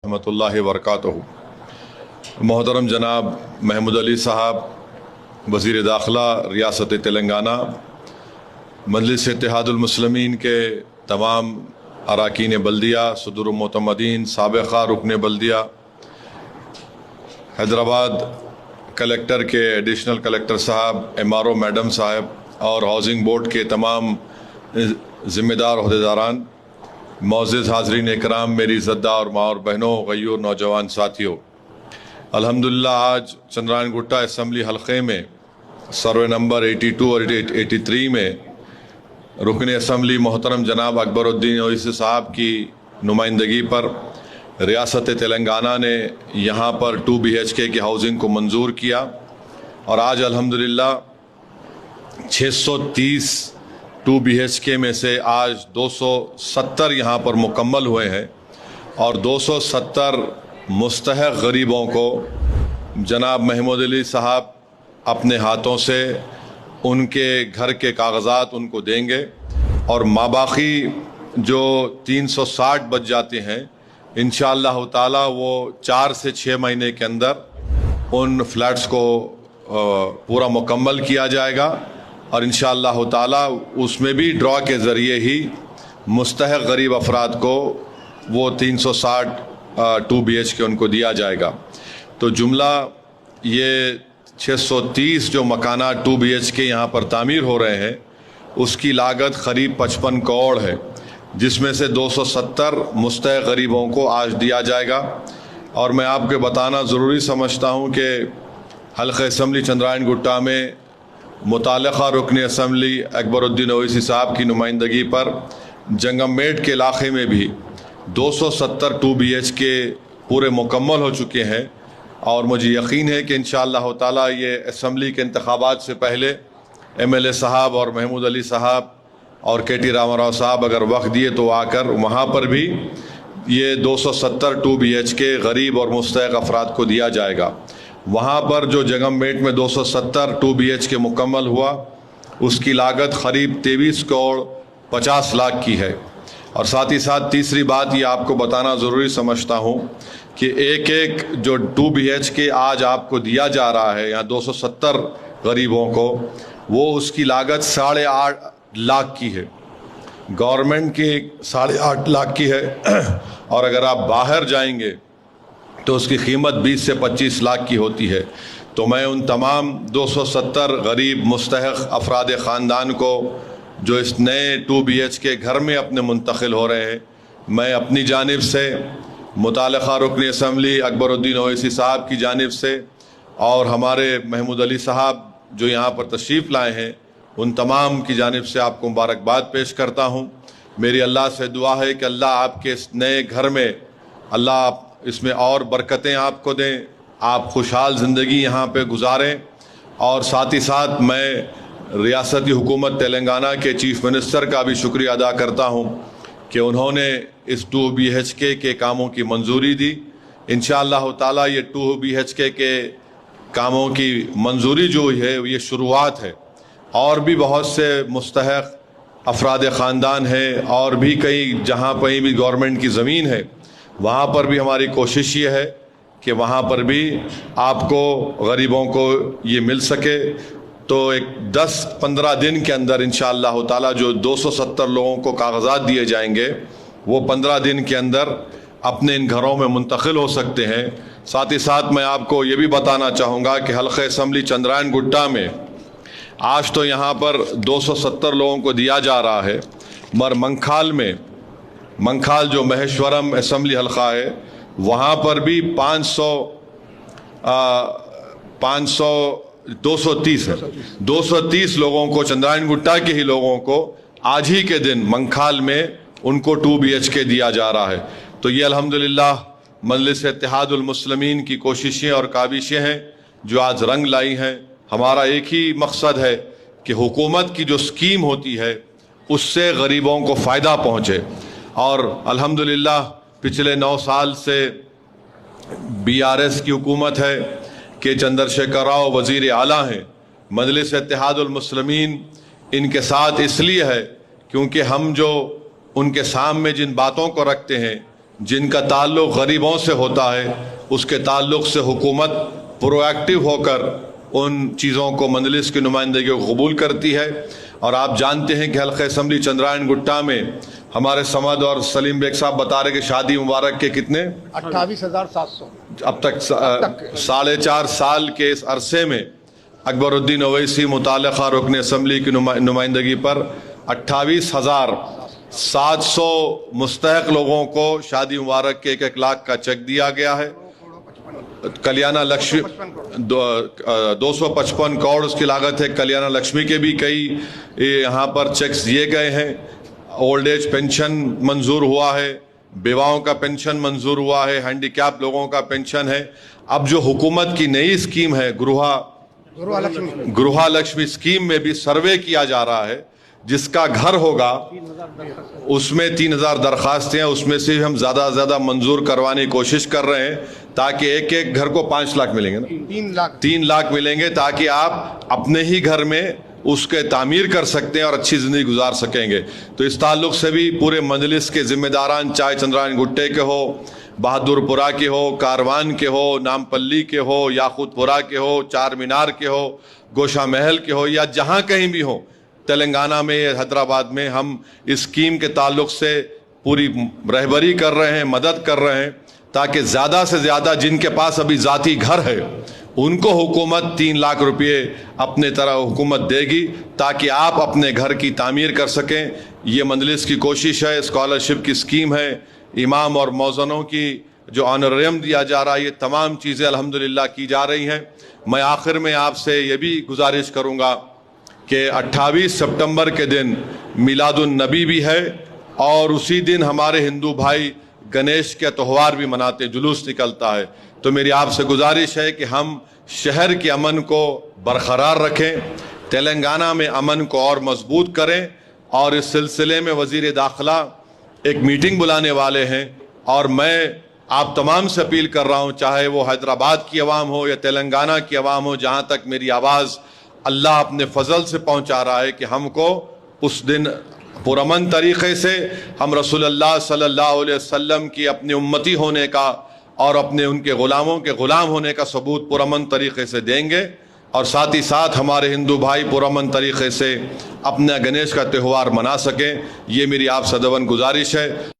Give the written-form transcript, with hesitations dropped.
रहमतुल्लाहि वबरकातुहू। मोहतरम जनाब महमूद अली साहब, वज़ीर दाखिला रियासत तेलंगाना, मजलिस इत्तेहादुल मुस्लिमीन के तमाम अरकान बल्दिया, सदरुल मोतमदीन, साबिक़ा रुकन बल्दिया, हैदराबाद कलेक्टर के एडिशनल कलेक्टर साहब, MRO मैडम साहब और हाउसिंग बोर्ड के तमाम ज़िम्मेदार अहदेदारान, मोअज़्ज़िज़ हाज़रीन इकराम, मेरी इज़्ज़तदार माँ और बहनों, गयूर नौजवान साथियों, अल्हम्दुलिल्लाह आज चंद्रायन गुट्टा असम्बली हल्क़े में सर्वे नंबर 82 और 83 में रुकन असम्बली मोहतरम जनाब अकबरुद्दीन ओवैसी साहब की नुमाइंदगी पर रियासत तेलंगाना ने यहाँ पर 2 BHK की हाउसिंग को मंजूर किया और आज अल्हम्दुलिल्लाह 630 2 BHK में से आज 270 यहाँ पर मुकम्मल हुए हैं और 270 मुस्तहक़ गरीबों को जनाब महमूद अली साहब अपने हाथों से उनके घर के कागज़ात उनको देंगे और माबाकी जो 360 बच जाते हैं इंशाअल्लाह ताला वो 4 से 6 महीने के अंदर उन फ्लैट्स को पूरा मुकम्मल किया जाएगा और इंशाअल्लाह ताला उसमें भी ड्रॉ के ज़रिए ही मुस्तहक़ गरीब अफराद को वो 360 2 BHK उनको दिया जाएगा। तो जुमला ये 630 जो मकाना 2 BHK यहाँ पर तामीर हो रहे हैं उसकी लागत क़रीब 55 करोड़ है, जिसमें से 270 मुस्तहक़ गरीबों को आज दिया जाएगा। और मैं आपको बताना ज़रूरी समझता हूँ कि हल्क़े असम्बली चंद्रायन गुट्टा में मुतालिका रुकन असम्बली अकबरुद्दीन ओवैसी साहब की नुमाइंदगी पर जंगममेट के इलाक़े में भी 270 2 BHK पूरे मुकम्मल हो चुके हैं और मुझे यकीन है कि इंशाअल्लाह ताला ये असम्बली के इंतखाबात से पहले MLA साहब और महमूद अली साहब और KT रामाराव साहब अगर वक्त दिए तो आकर वहाँ पर भी ये 270 2 BHK गरीब और मुस्तहक़ अफराद को दिया जाएगा। वहाँ पर जो जंगममेट में 270 2 BHK मुकम्मल हुआ उसकी लागत क़रीब 23 करोड़ 50 लाख की है। और साथ ही साथ तीसरी बात ये आपको बताना ज़रूरी समझता हूँ कि एक जो 2 BHK आज आपको दिया जा रहा है यहाँ 270 गरीबों को, वो उसकी लागत 8.5 लाख की है, गवर्नमेंट की 8.5 लाख की है और अगर आप बाहर जाएंगे तो उसकी कीमत 20 से 25 लाख की होती है। तो मैं उन तमाम 270 गरीब मुस्तहक़ अफराद ख़ानदान को जो इस नए 2 BHK घर में अपने मुंतकिल हो रहे हैं, मैं अपनी जानिब से मुतालिका रुकन असम्बली अकबरुद्दीन ओवैसी साहब की जानिब से और हमारे महमूद अली साहब जो यहाँ पर तशरीफ़ लाए हैं उन तमाम की जानिब से आपको मुबारकबाद पेश करता हूँ। मेरी अल्लाह से दुआ है कि अल्लाह आपके इस नए घर में अल्लाह इसमें और बरकतें आपको दें, आप खुशहाल ज़िंदगी यहाँ पे गुजारें। और साथ ही साथ मैं रियासती हुकूमत तेलंगाना के चीफ़ मिनिस्टर का भी शुक्रिया अदा करता हूँ कि उन्होंने इस 2 BHK के कामों की मंजूरी दी। इंशाअल्लाह ताला ये 2 BHK के कामों की मंजूरी जो है ये शुरुआत है और भी बहुत से मुस्तहक़ अफराद ख़ानदान हैं और भी कई जहाँ कहीं भी गवर्नमेंट की ज़मीन है वहाँ पर भी हमारी कोशिश ये है कि वहाँ पर भी आपको गरीबों को ये मिल सके। तो एक 10-15 दिन के अंदर इंशाअल्लाह ताला जो 270 लोगों को कागज़ात दिए जाएंगे वो 15 दिन के अंदर अपने इन घरों में मुंतकिल हो सकते हैं। साथ ही साथ मैं आपको ये भी बताना चाहूँगा कि हल्क़े असम्बली चंद्रायन गुट्टा में आज तो यहाँ पर 270 लोगों को दिया जा रहा है, मगर मंखाल जो महेश्वरम असम्बली हल्का है वहाँ पर भी 230 लोगों को, चंद्रायन गुट्टा के ही लोगों को आज ही के दिन मंखाल में उनको 2 BHK दिया जा रहा है। तो ये अल्हम्दुलिल्लाह मजलिस इत्तेहादुल मुस्लिमीन की कोशिशें और काविशें हैं जो आज रंग लाई हैं। हमारा एक ही मकसद है कि हुकूमत की जो स्कीम होती है उससे गरीबों को फ़ायदा पहुँचे। और अल्हम्दुलिल्लाह पिछले 9 साल से BRS की हुकूमत है कि चंद्रशेखर राव वज़ीर आला हैं। मजलिस इत्तेहादुल मुस्लिमीन इनके साथ इसलिए है क्योंकि हम जो उनके सामने जिन बातों को रखते हैं جن کا تعلق غریبوں سے ہوتا ہے اس کے تعلق سے حکومت پرو ایکٹیو ہو کر ان چیزوں کو مجلس کی نمائندگی کو قبول کرتی ہے. اور آپ جانتے ہیں کہ حلقہ اسمبلی چندرائن گٹا میں ہمارے سمد اور سلیم بیگ صاحب بتا رہے کہ شادی مبارک کے کتنے 28,700 اب تک 4.5 سال کے اس عرصے میں اکبر الدین اویسی متعلقہ رکن اسمبلی کی نمائندگی پر 28,700 مستحق لوگوں کو شادی مبارک کے 1 لاکھ کا چیک دیا گیا ہے. کلیانہ لکشمی 255 کروڑ اس کی لاگت ہے. کلیانہ لکشمی کے بھی کئی یہاں پر چیکس دیے گئے ہیں. اولڈ ایج پینشن منظور ہوا ہے, بیواؤں کا پینشن منظور ہوا ہے, ہینڈی کیپ لوگوں کا پینشن ہے. اب جو حکومت کی نئی اسکیم ہے گروہا لکشمی اسکیم میں بھی سروے کیا جا رہا ہے. جس کا گھر ہوگا اس میں 3,000 درخواستیں ہیں, اس میں سے ہم زیادہ سے زیادہ منظور کروانے کی کوشش کر رہے ہیں تاکہ ایک گھر کو 5 لاکھ ملیں گے نا, 3 لاکھ ملیں گے تاکہ آپ اپنے ہی گھر میں اس کے تعمیر کر سکتے ہیں اور اچھی زندگی گزار سکیں گے. تو اس تعلق سے بھی پورے مجلس کے ذمہ داران, چاہے چندرائن گٹے کے ہو, بہادر پورہ کے ہو, کاروان کے ہو, نامپلی کے ہو, یاقوت پورہ کے ہو, چار مینار کے ہو, گوشہ محل کے ہو, یا جہاں کہیں بھی ہو تلنگانہ میں یا حیدرآباد میں, ہم اس اسکیم کے تعلق سے پوری رہبری کر رہے ہیں, مدد کر رہے ہیں تاکہ زیادہ سے زیادہ جن کے پاس ابھی ذاتی گھر ہے ان کو حکومت 3 لاکھ روپے اپنے طرح حکومت دے گی تاکہ آپ اپنے گھر کی تعمیر کر سکیں. یہ مجلس کی کوشش ہے, اسکالرشپ کی اسکیم ہے, امام اور موذنوں کی جو آنریم دیا جا رہا ہے, یہ تمام چیزیں الحمدللہ کی جا رہی ہیں. میں آخر میں آپ سے یہ بھی گزارش کروں گا کہ 28 سپٹمبر کے دن میلاد النبی بھی ہے اور اسی دن ہمارے ہندو بھائی گنیش کے تہوار بھی مناتے, جلوس نکلتا ہے. تو میری آپ سے گزارش ہے کہ ہم شہر کے امن کو برقرار رکھیں, تلنگانہ میں امن کو اور مضبوط کریں, اور اس سلسلے میں وزیر داخلہ ایک میٹنگ بلانے والے ہیں. اور میں آپ تمام سے اپیل کر رہا ہوں, چاہے وہ حیدرآباد کی عوام ہو یا تلنگانہ کی عوام ہو, جہاں تک میری آواز اللہ اپنے فضل سے پہنچا رہا ہے کہ ہم کو اس دن پرامن طریقے سے ہم رسول اللہ صلی اللہ علیہ وسلم کی اپنی امتی ہونے کا اور اپنے ان کے غلاموں کے غلام ہونے کا ثبوت پرامن طریقے سے دیں گے, اور ساتھ ہی ساتھ ہمارے ہندو بھائی پرامن طریقے سے اپنا گنیش کا تہوار منا سکیں. یہ میری آپ سے دون گزارش ہے.